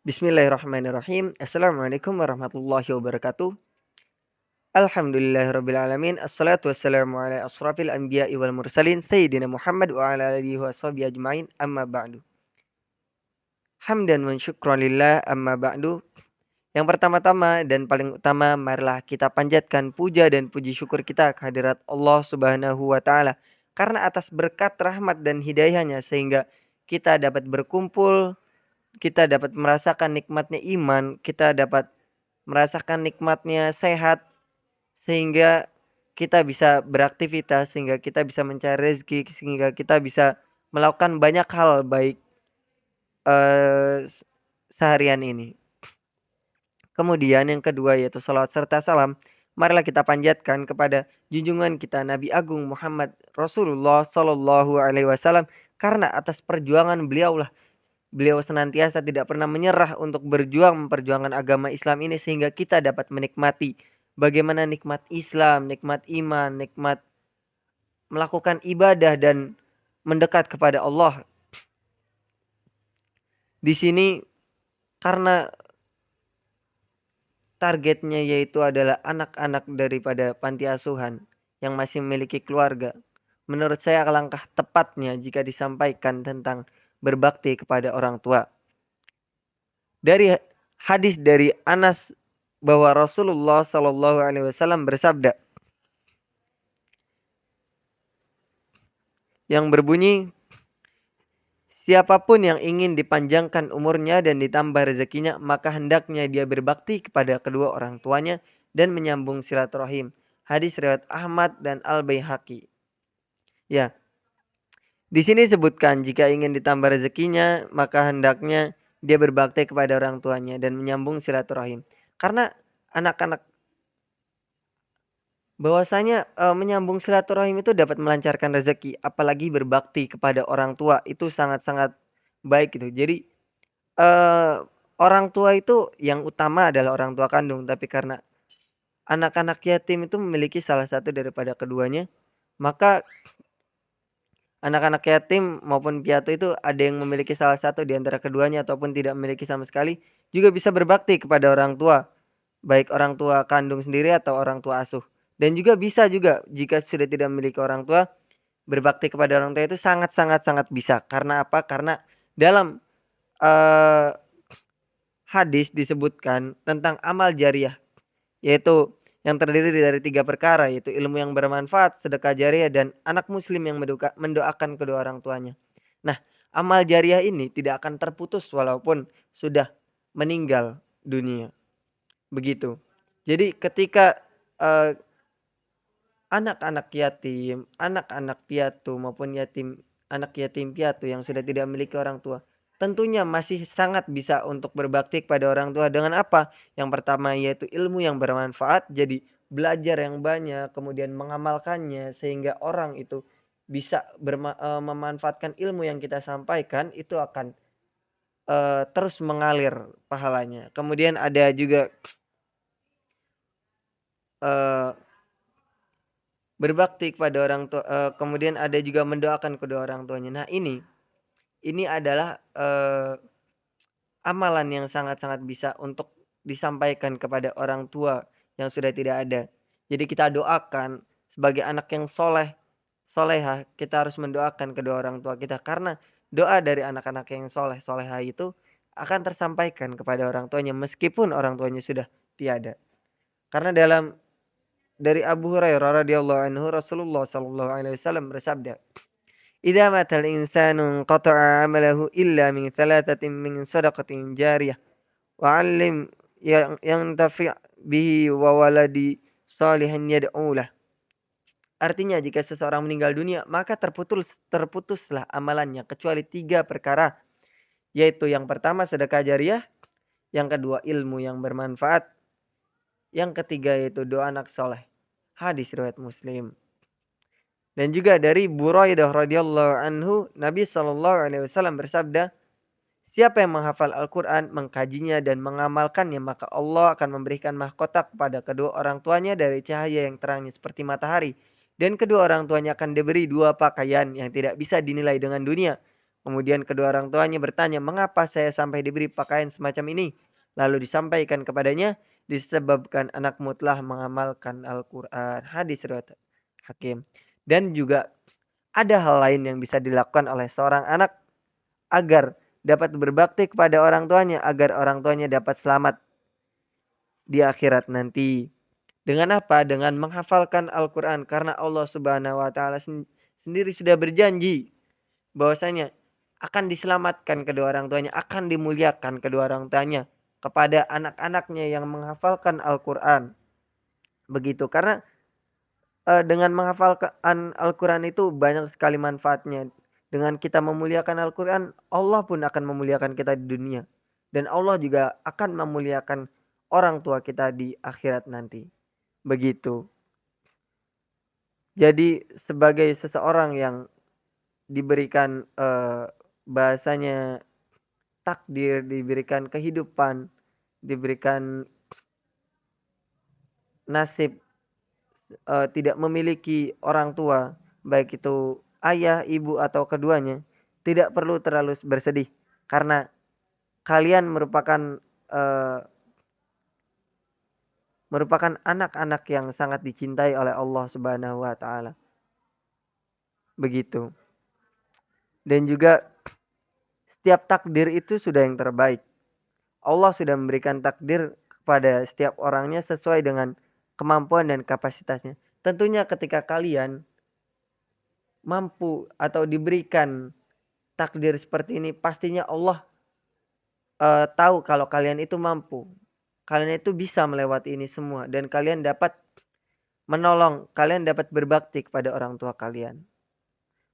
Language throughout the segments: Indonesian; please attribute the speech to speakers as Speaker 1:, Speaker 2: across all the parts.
Speaker 1: Bismillahirrahmanirrahim. Assalamualaikum warahmatullahi wabarakatuh. Alhamdulillahirrabbilalamin. Assalatu wassalamu ala asrafil anbiya'i wal mursalin Sayyidina Muhammad wa ala alihi wa sahbihi ajma'in amma ba'du. Hamdan wa syukran lillah amma ba'du. Yang pertama-tama dan paling utama, marilah kita panjatkan puja dan puji syukur kita kehadirat Allah Subhanahu wa Ta'ala, karena atas berkat rahmat dan hidayahnya sehingga kita dapat berkumpul, kita dapat merasakan nikmatnya iman, kita dapat merasakan nikmatnya sehat, sehingga kita bisa beraktivitas, sehingga kita bisa mencari rezeki, sehingga kita bisa melakukan banyak hal baik seharian ini. Kemudian yang kedua yaitu salawat serta salam, marilah kita panjatkan kepada junjungan kita Nabi Agung Muhammad Rasulullah Shallallahu Alaihi Wasallam, karena atas perjuangan beliau senantiasa tidak pernah menyerah untuk berjuang memperjuangkan agama Islam ini, sehingga kita dapat menikmati bagaimana nikmat Islam, nikmat iman, nikmat melakukan ibadah dan mendekat kepada Allah. Di sini karena targetnya yaitu adalah anak-anak daripada panti asuhan yang masih memiliki keluarga. Menurut saya langkah tepatnya jika disampaikan tentang berbakti kepada orang tua. Dari hadis dari Anas bahwa Rasulullah Shallallahu Alaihi Wasallam bersabda yang berbunyi, siapapun yang ingin dipanjangkan umurnya dan ditambah rezekinya, maka hendaknya dia berbakti kepada kedua orang tuanya dan menyambung silaturahim. Hadis riwayat Ahmad dan Al-Baihaqi. Ya, di sini disebutkan jika ingin ditambah rezekinya, maka hendaknya dia berbakti kepada orang tuanya dan menyambung silaturahim. Karena anak-anak bahwasanya menyambung silaturahim itu dapat melancarkan rezeki, apalagi berbakti kepada orang tua itu sangat-sangat baik gitu. Jadi orang tua itu yang utama adalah orang tua kandung, tapi karena anak-anak yatim itu memiliki salah satu daripada keduanya, maka anak-anak yatim maupun piatu itu ada yang memiliki salah satu di antara keduanya ataupun tidak memiliki sama sekali, juga bisa berbakti kepada orang tua, baik orang tua kandung sendiri atau orang tua asuh. Dan juga bisa juga jika sudah tidak memiliki orang tua, berbakti kepada orang tua itu sangat bisa. Karena apa? Karena dalam hadis disebutkan tentang amal jariah, yaitu yang terdiri dari 3 perkara, yaitu ilmu yang bermanfaat, sedekah jariah, dan anak muslim yang mendoakan kedua orang tuanya. Nah, amal jariah ini tidak akan terputus walaupun sudah meninggal dunia. Begitu. Jadi ketika anak-anak yatim, anak-anak piatu maupun anak yatim piatu yang sudah tidak memiliki orang tua, tentunya masih sangat bisa untuk berbakti kepada orang tua dengan apa? Yang pertama yaitu ilmu yang bermanfaat, jadi belajar yang banyak, kemudian mengamalkannya sehingga orang itu bisa memanfaatkan ilmu yang kita sampaikan, itu akan terus mengalir pahalanya. Kemudian ada juga berbakti kepada orang tua, kemudian ada juga mendoakan kedua orang tuanya. Nah, ini adalah amalan yang sangat-sangat bisa untuk disampaikan kepada orang tua yang sudah tidak ada. Jadi kita doakan sebagai anak yang solehah, kita harus mendoakan kedua orang tua kita, karena doa dari anak-anak yang solehah itu akan tersampaikan kepada orang tuanya meskipun orang tuanya sudah tiada. Karena dari Abu Hurairah radhiyallahu anhu, Rasulullah sallallahu alaihi wasallam bersabda, "Idza matal insanu qata'a 'amalahu illa min thalathatin min shadaqatin jariyah wa 'allim yang yantafi' bihi wa waladi shalihin yad'u lah." Artinya jika seseorang meninggal dunia, maka terputuslah amalannya kecuali 3 perkara, yaitu yang pertama sedekah jariyah, yang kedua ilmu yang bermanfaat, yang ketiga yaitu doa anak soleh. Hadis riwayat Muslim. Dan juga dari Buraidah radhiyallahu anhu, Nabi sallallahu alaihi wasallam bersabda, siapa yang menghafal Al-Quran, mengkajinya dan mengamalkannya, maka Allah akan memberikan mahkota kepada kedua orang tuanya dari cahaya yang terangnya seperti matahari. Dan kedua orang tuanya akan diberi 2 pakaian yang tidak bisa dinilai dengan dunia. Kemudian kedua orang tuanya bertanya, "Mengapa saya sampai diberi pakaian semacam ini?" Lalu disampaikan kepadanya, "Disebabkan anakmu telah mengamalkan Al-Quran." Hadis riwayat Hakim. Dan juga ada hal lain yang bisa dilakukan oleh seorang anak agar dapat berbakti kepada orang tuanya, agar orang tuanya dapat selamat di akhirat nanti. Dengan apa? Dengan menghafalkan Al-Quran. Karena Allah Subhanahu wa Ta'ala sendiri sudah berjanji bahwasanya akan diselamatkan kedua orang tuanya, akan dimuliakan kedua orang tuanya kepada anak-anaknya yang menghafalkan Al-Quran. Begitu. Karena dengan menghafalkan Al-Quran itu banyak sekali manfaatnya. Dengan kita memuliakan Al-Quran, Allah pun akan memuliakan kita di dunia. Dan Allah juga akan memuliakan orang tua kita di akhirat nanti. Begitu. Jadi sebagai seseorang yang diberikan bahasanya takdir, diberikan kehidupan, diberikan nasib tidak memiliki orang tua, baik itu ayah, ibu atau keduanya, tidak perlu terlalu bersedih karena kalian merupakan anak-anak yang sangat dicintai oleh Allah Subhanahu wa Ta'ala. Begitu. Dan juga setiap takdir itu sudah yang terbaik. Allah sudah memberikan takdir kepada setiap orangnya sesuai dengan kemampuan dan kapasitasnya. Tentunya ketika kalian mampu atau diberikan takdir seperti ini, pastinya Allah tahu kalau kalian itu mampu. Kalian itu bisa melewati ini semua dan kalian dapat menolong, kalian dapat berbakti kepada orang tua kalian.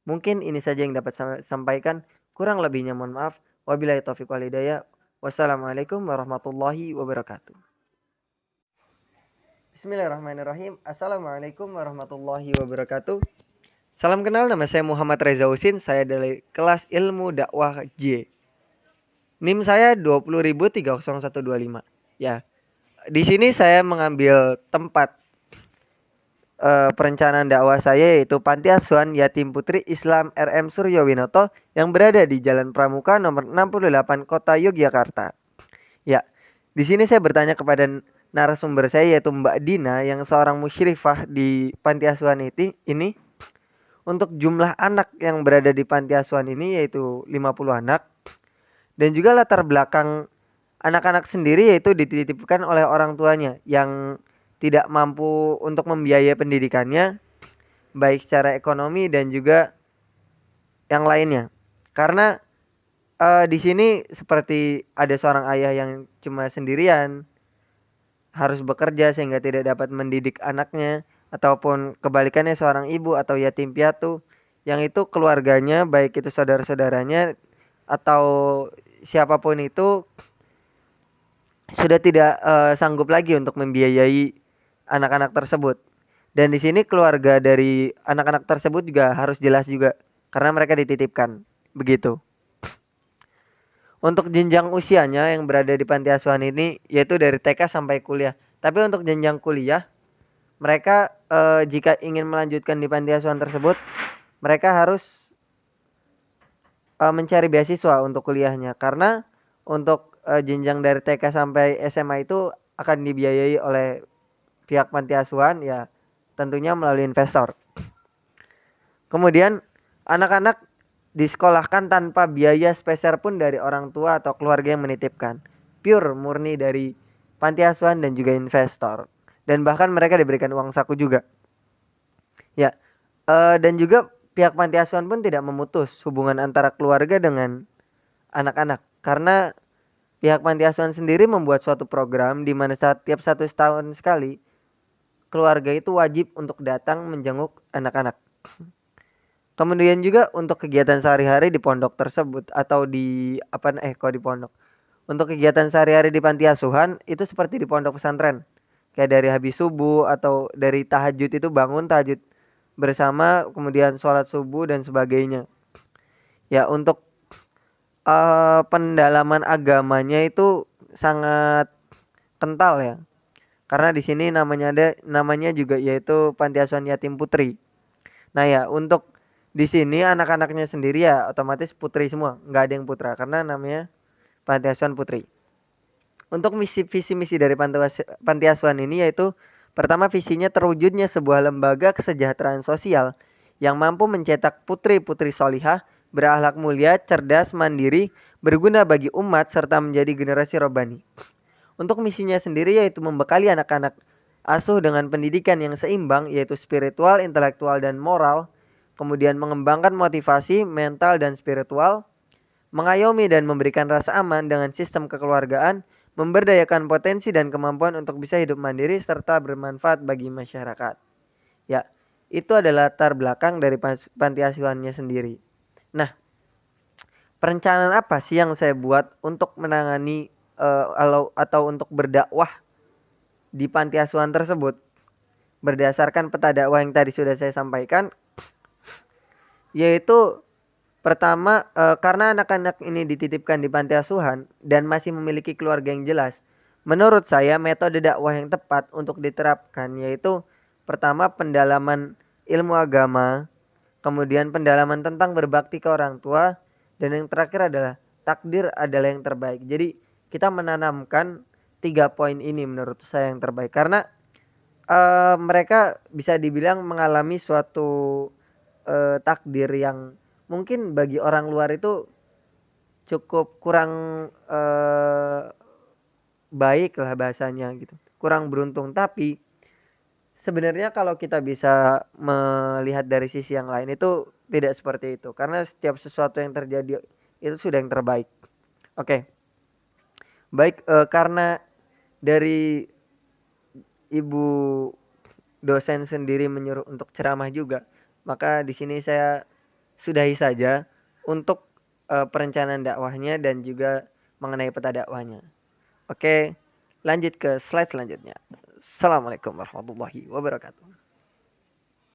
Speaker 1: Mungkin ini saja yang dapat saya sampaikan. Kurang lebihnya mohon maaf. Wabillahi taufiq wal hidayah. Wassalamualaikum warahmatullahi wabarakatuh. Bismillahirrahmanirrahim. Assalamualaikum warahmatullahi wabarakatuh. Salam kenal, nama saya Muhammad Reza Husin. Saya dari kelas ilmu dakwah J. NIM saya 20.30125. Ya. Di sini saya mengambil tempat perencanaan dakwah saya, yaitu Panti Asuhan Yatim Putri Islam RM Suryowinoto yang berada di Jalan Pramuka nomor 68 Kota Yogyakarta. Ya, di sini saya bertanya kepada narasumber saya, yaitu Mbak Dina yang seorang musyrifah di Panti Asuhan ini untuk jumlah anak yang berada di Panti Asuhan ini yaitu 50 anak, dan juga latar belakang anak-anak sendiri yaitu dititipkan oleh orang tuanya yang tidak mampu untuk membiayai pendidikannya, baik secara ekonomi dan juga yang lainnya. Karena di sini seperti ada seorang ayah yang cuma sendirian, harus bekerja sehingga tidak dapat mendidik anaknya, ataupun kebalikannya seorang ibu atau yatim piatu yang itu keluarganya, baik itu saudara-saudaranya atau siapapun itu, sudah tidak sanggup lagi untuk membiayai anak-anak tersebut. Dan di sini keluarga dari anak-anak tersebut juga harus jelas juga karena mereka dititipkan. Begitu. Untuk jenjang usianya yang berada di panti asuhan ini yaitu dari TK sampai kuliah. Tapi untuk jenjang kuliah, mereka jika ingin melanjutkan di panti asuhan tersebut, mereka harus mencari beasiswa untuk kuliahnya. Karena untuk jenjang dari TK sampai SMA itu akan dibiayai oleh pihak panti asuhan, ya tentunya melalui investor. Kemudian anak-anak disekolahkan tanpa biaya sepeser pun dari orang tua atau keluarga yang menitipkan. Pure murni dari panti asuhan dan juga investor. Dan bahkan mereka diberikan uang saku juga. Ya, dan juga pihak panti asuhan pun tidak memutus hubungan antara keluarga dengan anak-anak. Karena pihak panti asuhan sendiri membuat suatu program di mana setiap 1 tahun sekali keluarga itu wajib untuk datang menjenguk anak-anak. Kemudian juga untuk kegiatan sehari-hari di pondok tersebut atau di di pondok. Untuk kegiatan sehari-hari di panti asuhan itu seperti di pondok pesantren. Kayak dari habis subuh atau dari tahajud itu bangun tahajud bersama, kemudian sholat subuh dan sebagainya. Ya, untuk pendalaman agamanya itu sangat kental ya. Karena di sini namanya juga yaitu Panti Asuhan Yatim Putri. Nah ya, untuk Di sini anak-anaknya sendiri ya otomatis putri semua, nggak ada yang putra karena namanya panti asuhan putri. Untuk visi misi dari panti asuhan ini yaitu pertama visinya terwujudnya sebuah lembaga kesejahteraan sosial yang mampu mencetak putri-putri solihah, berakhlak mulia, cerdas, mandiri, berguna bagi umat serta menjadi generasi robani. Untuk misinya sendiri yaitu membekali anak-anak asuh dengan pendidikan yang seimbang yaitu spiritual, intelektual, dan moral, kemudian mengembangkan motivasi mental dan spiritual, mengayomi dan memberikan rasa aman dengan sistem kekeluargaan, memberdayakan potensi dan kemampuan untuk bisa hidup mandiri serta bermanfaat bagi masyarakat. Ya, itu adalah latar belakang dari panti asuhannya sendiri. Nah, perencanaan apa sih yang saya buat untuk menangani atau untuk berdakwah di panti asuhan tersebut? Berdasarkan peta dakwah yang tadi sudah saya sampaikan, yaitu pertama, karena anak-anak ini dititipkan di panti asuhan dan masih memiliki keluarga yang jelas, menurut saya metode dakwah yang tepat untuk diterapkan yaitu pertama pendalaman ilmu agama, kemudian pendalaman tentang berbakti ke orang tua, dan yang terakhir adalah takdir adalah yang terbaik. Jadi kita menanamkan 3 poin ini menurut saya yang terbaik karena mereka bisa dibilang mengalami suatu takdir yang mungkin bagi orang luar itu cukup kurang baik lah bahasanya gitu, kurang beruntung. Tapi sebenarnya kalau kita bisa melihat dari sisi yang lain itu tidak seperti itu, karena setiap sesuatu yang terjadi itu sudah yang terbaik. Oke, baik, karena dari ibu dosen sendiri menyuruh untuk ceramah juga, maka di sini saya sudahi saja untuk perencanaan dakwahnya dan juga mengenai peta dakwahnya. Oke, lanjut ke slide selanjutnya. Assalamualaikum warahmatullahi wabarakatuh.